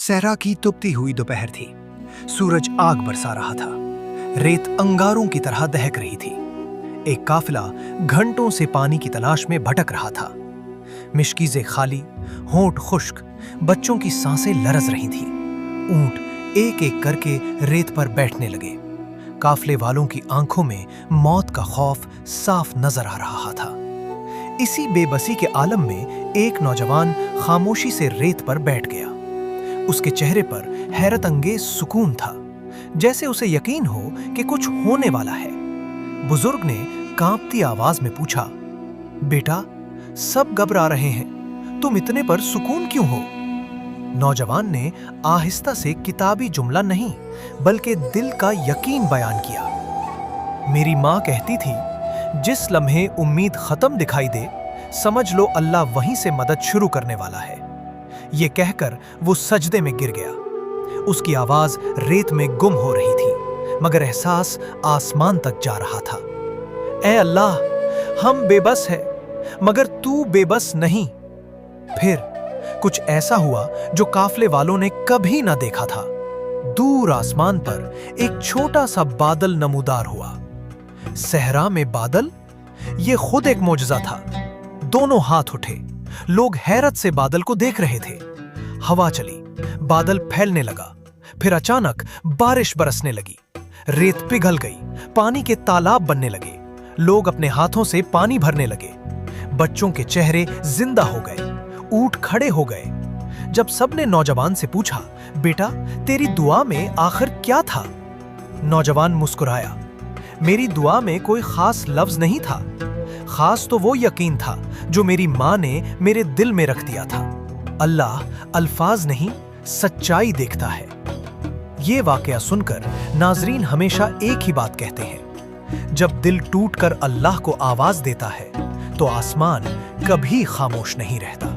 सहरा की तुपती हुई दोपहर थी। सूरज आग बरसा रहा था। रेत अंगारों की तरह दहक रही थी। एक काफिला घंटों से पानी की तलाश में भटक रहा था। मिशकीज़ें खाली, होंठ खुश्क, बच्चों की सांसें लरज रही थीं। ऊंट एक एक करके रेत पर बैठने लगे। काफिले वालों की आंखों में मौत का खौफ साफ नजर आ रहा था। इसी बेबसी के आलम में एक नौजवान खामोशी से रेत पर बैठ गया। उसके चेहरे पर हैरत अंगेज सुकून था, जैसे उसे यकीन हो कि कुछ होने वाला है। बुजुर्ग ने कांपती आवाज में पूछा, बेटा, सब घबरा रहे हैं, तुम इतने पर सुकून क्यों हो? नौजवान ने आहिस्ता से किताबी जुमला नहीं बल्कि दिल का यकीन बयान किया। मेरी माँ कहती थी, जिस लम्हे उम्मीद खत्म दिखाई दे, समझ लो अल्लाह वहीं से मदद शुरू करने वाला है। ये कहकर वो सजदे में गिर गया। उसकी आवाज रेत में गुम हो रही थी, मगर एहसास आसमान तक जा रहा था। ऐ अल्लाह, हम बेबस हैं, मगर तू बेबस नहीं। फिर कुछ ऐसा हुआ जो काफिले वालों ने कभी ना देखा था। दूर आसमान पर एक छोटा सा बादल नमूदार हुआ। सहरा में बादल, ये खुद एक मोजज़ा था। दोनों हाथ उठे, लोग हैरत से बादल को देख रहे थे। हवा चली, बादल फैलने लगा, फिर अचानक बारिश बरसने लगी। रेत पिघल गई, पानी के तालाब बनने लगे। लोग अपने हाथों से पानी भरने लगे। बच्चों के चेहरे जिंदा हो गए, ऊंट खड़े हो गए। जब सबने नौजवान से पूछा, बेटा, तेरी दुआ में आखिर क्या था? नौजवान मुस्कुराया, मेरी दुआ में कोई खास लफ्ज नहीं था। खास तो वो यकीन था जो मेरी माँ ने मेरे दिल में रख दिया था। अल्लाह अल्फाज नहीं, सच्चाई देखता है। ये वाकया सुनकर नाजरीन हमेशा एक ही बात कहते हैं, जब दिल टूटकर अल्लाह को आवाज देता है तो आसमान कभी खामोश नहीं रहता।